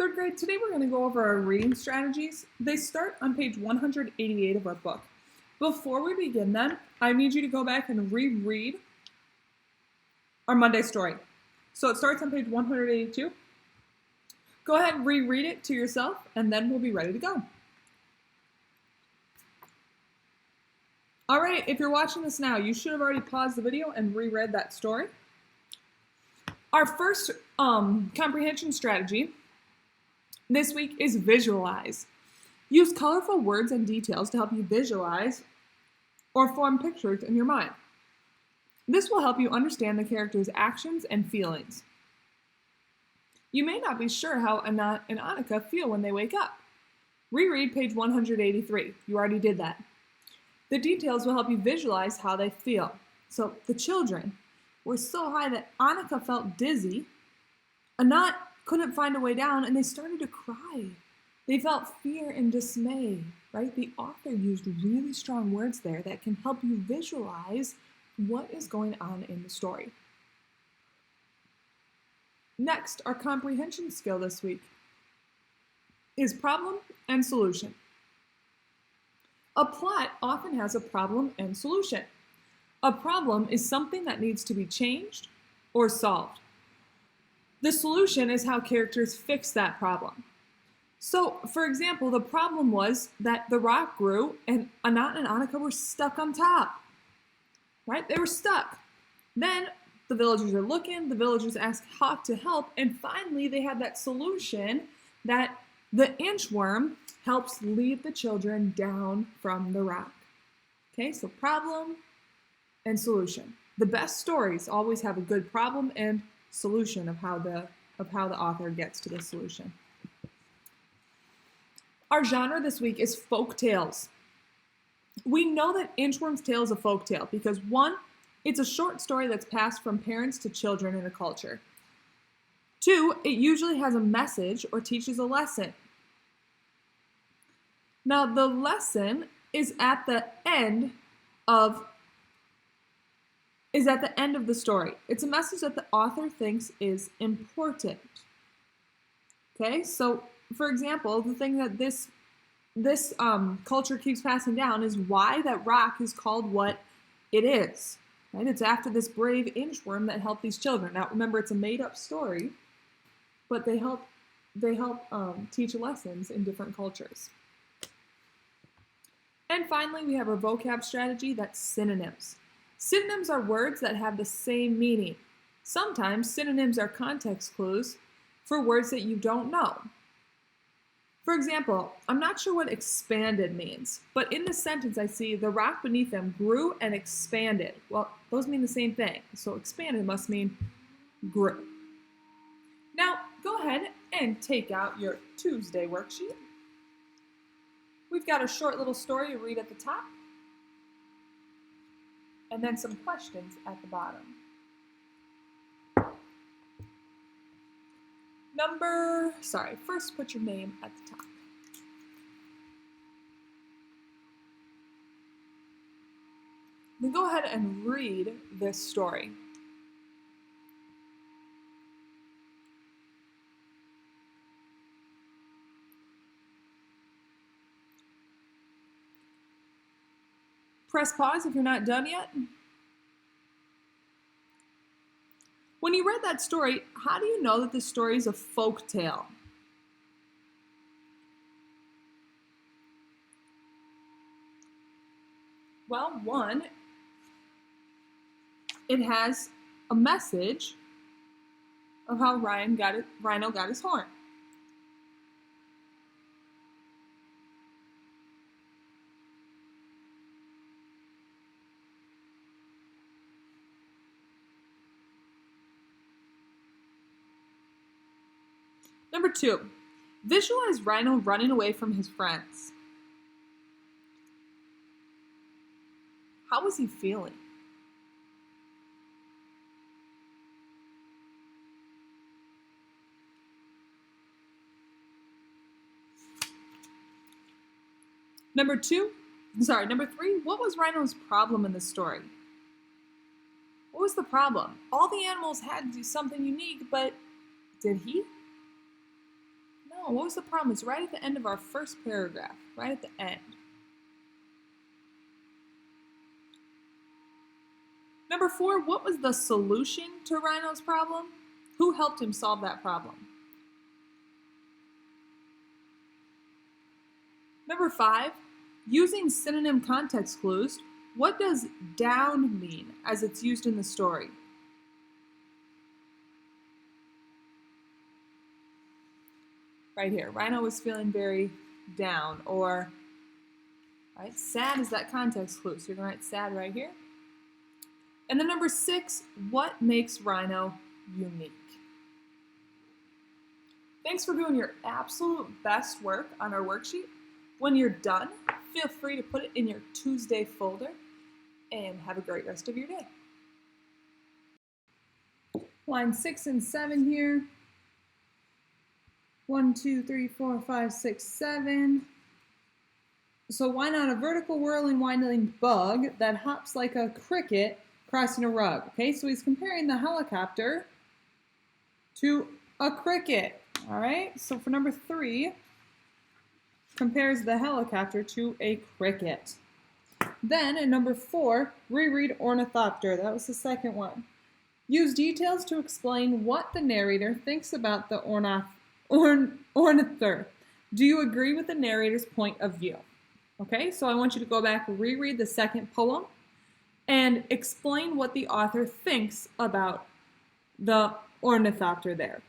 Third grade, today we're going to go over our reading strategies. They start on page 188 of our book. Before we begin then, I need you to go back and reread our Monday story. So it starts on page 182. Go ahead and reread it to yourself, and then we'll be ready to go. All right, if you're watching this now, you should have already paused the video and reread that story. Our first comprehension strategy this week is visualize. Use colorful words and details to help you visualize or form pictures in your mind. This will help you understand the character's actions and feelings. You may not be sure how Anat and Annika feel when they wake up. Reread page 183. You already did that. The details will help you visualize how they feel. So the children were so high that Annika felt dizzy. Anat couldn't find a way down, and they started to cry. They felt fear and dismay, right? The author used really strong words there that can help you visualize what is going on in the story. Next, our comprehension skill this week is problem and solution. A plot often has a problem and solution. A problem is something that needs to be changed or solved. The solution is how characters fix that problem. So, for example, the problem was that the rock grew and Anat and Annika were stuck on top, right? They were stuck. Then the villagers are looking, the villagers ask Hawk to help, and finally they had that solution that the inchworm helps lead the children down from the rock. Okay, so problem and solution. The best stories always have a good problem and solution of how the author gets to the solution. Our genre this week is folk tales. We know that Inchworm's Tale is a folk tale because 1, it's a short story that's passed from parents to children in a culture. 2, it usually has a message or teaches a lesson. Now, the lesson is at the end of the story. It's a message that the author thinks is important. Okay, so for example, the thing that this culture keeps passing down is why that rock is called what it is. Right? It's after this brave inchworm that helped these children. Now, remember, it's a made-up story, but they help teach lessons in different cultures. And finally, we have our vocab strategy, that's synonyms. Synonyms are words that have the same meaning. Sometimes synonyms are context clues for words that you don't know. For example, I'm not sure what expanded means, but in this sentence I see the rock beneath them grew and expanded. Well, those mean the same thing, so expanded must mean grew. Now, go ahead and take out your Tuesday worksheet. We've got a short little story to read at the top, and then some questions at the bottom. First put your name at the top. Then go ahead and read this story. Press pause if you're not done yet. When you read that story, how do you know that this story is a folk tale? Well, 1, it has a message of how Rhino got his horn. Number 2, visualize Rhino running away from his friends. How was he feeling? Number 3, what was Rhino's problem in the story? What was the problem? All the animals had to do something unique, but did he? No. Oh, what was the problem? It's right at the end of our first paragraph, right at the end. Number 4, what was the solution to Rhino's problem? Who helped him solve that problem? Number 5, using synonym context clues, what does down mean as it's used in the story? Right here, Rhino was feeling very down, or right, sad is that context clue, so you're gonna write sad right here. And then number 6, what makes Rhino unique? Thanks for doing your absolute best work on our worksheet. When you're done, feel free to put it in your Tuesday folder, and have a great rest of your day. Line 6 and 7 here. 1, 2, 3, 4, 5, 6, 7. So why not a vertical whirling winding bug that hops like a cricket crossing a rug? Okay, so he's comparing the helicopter to a cricket. All right, so for number 3, compares the helicopter to a cricket. Then in number 4, reread ornithopter. That was the second one. Use details to explain what the narrator thinks about the ornithopter. Do you agree with the narrator's point of view? Okay, so I want you to go back, reread the second poem, and explain what the author thinks about the ornithopter there.